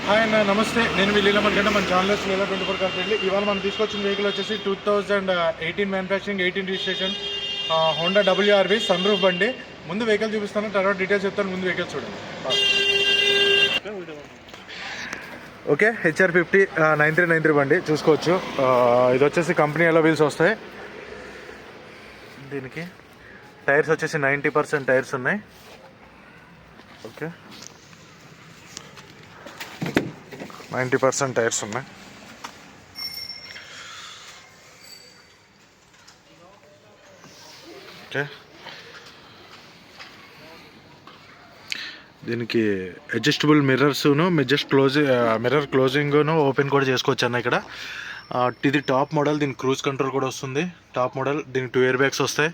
Hi అన్న, నమస్తే. నేను మీ లీలా మనకంటే మన ఛానల్ వచ్చి లీలా 24 కాబట్టి ఇవాళ మనం తీసుకొచ్చిన వెహికల్ వచ్చేసి 2018 manufacturing 18 registration Honda WRV sunroof బండి. ముందు వెహికల్ చూపిస్తాను, తర్వాత డీటెయిల్స్ చెప్తాను. ముందు వెహికల్ చూడండి. ఓకే, HR50 9393 బండి చూసుకోవచ్చు. ఇది వచ్చేసి కంపెనీ ఎలా వీల్స్ వస్తాయి. దీనికి టైర్స్ వచ్చేసి 90% టైర్స్ ఉన్నాయి. ఓకే, 90% టైర్స్ ఉన్నాయి. ఓకే, దీనికి అడ్జస్టబుల్ మిర్రర్స్ను మిర్రర్ క్లోజింగ్ను ఓపెన్ కూడా చేసుకోవచ్చు అన్న. ఇక్కడ ఇది టాప్ మోడల్. దీనికి క్రూజ్ కంట్రోల్ కూడా వస్తుంది. Top model. దీనికి 2 ఎయిర్ బ్యాగ్స్ వస్తాయి.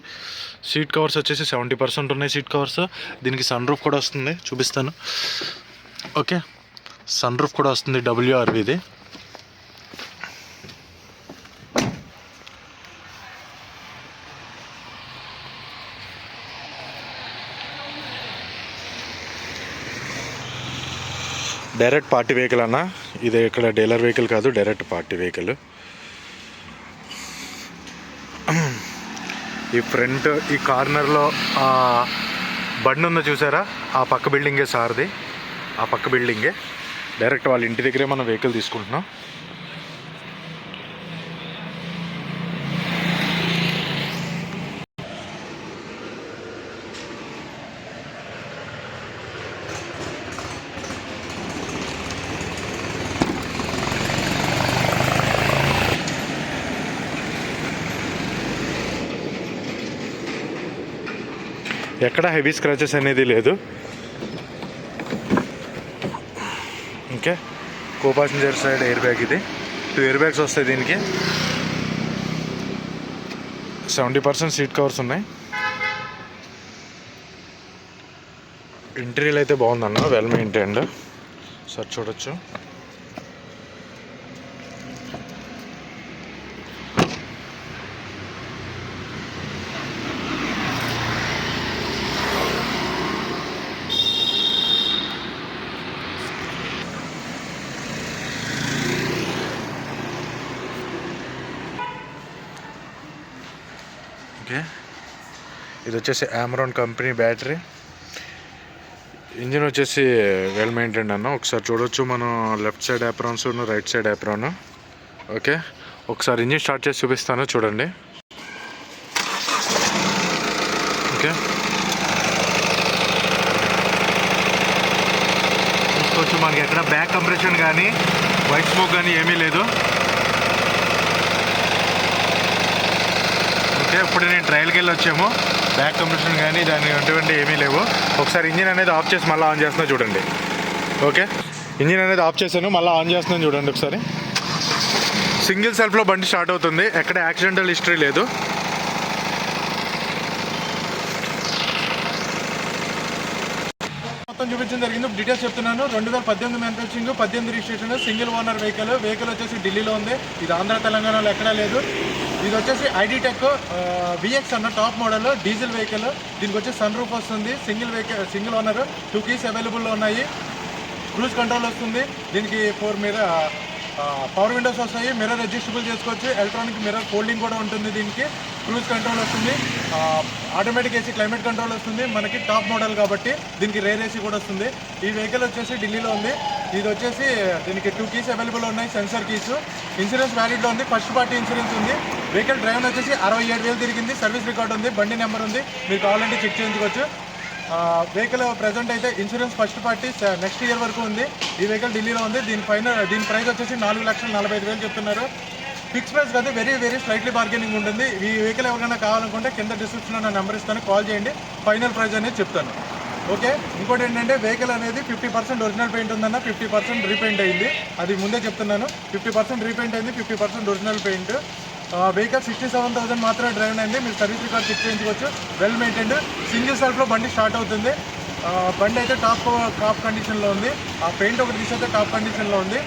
సీట్ కవర్స్ వచ్చేసి 70% ఉన్నాయి సీట్ కవర్స్. దీనికి సన్ రూఫ్ కూడా వస్తుంది, చూపిస్తాను. ఓకే, సన్ రూఫ్ కూడా వస్తుంది. WRV ఇది. డైరెక్ట్ పార్టీ వెహికల్ అన్న. ఇది ఇక్కడ డీలర్ వెహికల్ కాదు, డైరెక్ట్ పార్టీ వెహికల్. ఈ ఫ్రంట్ ఈ కార్నర్లో బండి ఉందో చూసారా, ఆ పక్క బిల్డింగే సార్ది. ఆ పక్క బిల్డింగే డైరెక్ట్ వాళ్ళ ఇంటి దగ్గరే మనం వెహికల్ తీసుకుంటున్నాం. ఎక్కడ హెవీ స్క్రాచెస్ అనేది లేదు. ఓకే, కో పాసెంజర్ సైడ్ ఎయిర్ బ్యాగ్. ఇది 2 ఎయిర్ బ్యాగ్స్ వస్తాయి దీనికి. 70% సీట్ కవర్స్ ఉన్నాయి. ఇంటీరియర్ అయితే బాగుందన్న, వెల్ మెయింటైన్డ్. సార్ చూడొచ్చు. ఓకే, ఇది వచ్చేసి అమరాన్ కంపెనీ బ్యాటరీ. ఇంజిన్ వచ్చేసి వెల్ మెయింటైన్డ్ అన్న. ఒకసారి చూడొచ్చు మనం left side aprons, right side apron. Okay, ఒకసారి ఇంజిన్ స్టార్ట్ చేసి చూపిస్తాను, చూడండి. ఓకే, చూసుకోవచ్చు మనకి ఎక్కడ బ్యాక్ కంప్రెషన్ కానీ వైట్ స్మోక్ కానీ ఏమీ లేదు. ఓకే, ఇప్పుడు నేను ట్రయల్కి వెళ్ళి వచ్చాము. బ్యాక్ కంప్రెషన్ కానీ దాని అటువంటి ఏమీ లేవు. ఒకసారి ఇంజిన్ అనేది ఆఫ్ చేసి మళ్ళీ ఆన్ చేస్తున్నా చూడండి. ఓకే, ఇంజిన్ అనేది ఆఫ్ చేశాను, మళ్ళీ ఆన్ చేస్తున్నాను చూడండి ఒకసారి. సింగిల్ సెల్ఫ్లో బండి స్టార్ట్ అవుతుంది. ఎక్కడ యాక్సిడెంటల్ హిస్టరీ లేదు. మొత్తం చూపించడం జరిగింది. డీటెయిల్స్ చెప్తున్నాను. 2018 manufacturing, 18 registration, single owner vehicle. Vehicle వచ్చేసి ఢిల్లీలో ఉంది. ఇది ఆంధ్ర తెలంగాణలో ఎక్కడా లేదు. ఇది వచ్చేసి ID Tech VX అన్న టాప్ మోడల్ డీజిల్ వెహికల్. దీనికి వచ్చి సన్ రూఫ్ వస్తుంది. Single owner. 2 కీస్ అవైలబుల్లో ఉన్నాయి. క్రూజ్ కంట్రోల్ వస్తుంది. దీనికి 4 పవర్ విండోస్ వస్తాయి. మిర్రర్ అడ్జస్టబుల్ చేసుకోవచ్చు. ఎలక్ట్రానిక్ మిర్రర్ ఫోల్డింగ్ కూడా ఉంటుంది. దీనికి క్రూజ్ కంట్రోల్ వస్తుంది. ఆటోమేటిక్ ఏసీ క్లైమేట్ కంట్రోల్ వస్తుంది. మనకి టాప్ మోడల్ కాబట్టి దీనికి రేర్ ఏసీ కూడా వస్తుంది. ఈ వెహికల్ వచ్చేసి ఢిల్లీలో ఉంది. ఇది వచ్చేసి దీనికి 2 కీస్ అవైలబుల్ ఉన్నాయి, సెన్సర్ కీస్. ఇన్సూరెన్స్ వ్యాలిడ్లో ఉంది. ఫస్ట్ పార్టీ ఇన్సూరెన్స్ ఉంది. వెహికల్ డ్రైవర్ వచ్చేసి 67,000 తిరిగింది. సర్వీస్ రికార్డ్ ఉంది. బండి నెంబర్ ఉంది, మీరు కావాలంటే చెక్ చేయించుకోవచ్చు. వెహికల్ ప్రజెంట్ అయితే insurance first party next year వరకు ఉంది. ఈ వెహికల్ ఢిల్లీలో ఉంది. దీని ప్రైస్ వచ్చేసి 4,45,000 చెప్తున్నారు. ఫిక్స్ ప్రైస్ కాదు, వెరీ స్లైట్లీ బార్గెనింగ్ ఉంటుంది. ఈ వెహికల్ ఎవరికైనా కావాలనుకుంటే కింద డిస్క్రిప్షన్లో నా నెంబర్ ఇస్తాను, కాల్ చేయండి. ఫైనల్ ప్రైస్ అనేది చెప్తాను. ఓకే, ఇంకోటి ఏంటంటే వెహికల్ అనేది 50% ఒరిజినల్ పెయింట్ ఉందన్న, 50% రీపెయింట్ అయింది. అది ముందే చెప్తున్నాను. 50% రీపెయింట్ అయింది, 50% ఒరిజినల్ పెయింట్. వెహికల్ 67,000 మాత్రమే డ్రైవ్ అయింది. మీరు సర్వీస్ రికార్డ్ చెక్ చేయించుకోవచ్చు. Well maintained. సింగిల్ సెల్ఫ్లో బండి స్టార్ట్ అవుతుంది. బండి అయితే టాప్ కండిషన్లో ఉంది. ఆ పెయింట్ ఒకటి తీసైతే టాప్ కండిషన్లో ఉంది.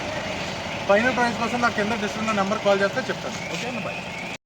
ఫైనల్ ప్రైస్ కోసం నాకు కింద డిస్క్రిప్షన్లో నెంబర్ కాల్ చేస్తే చెప్తాను. Okay, bye.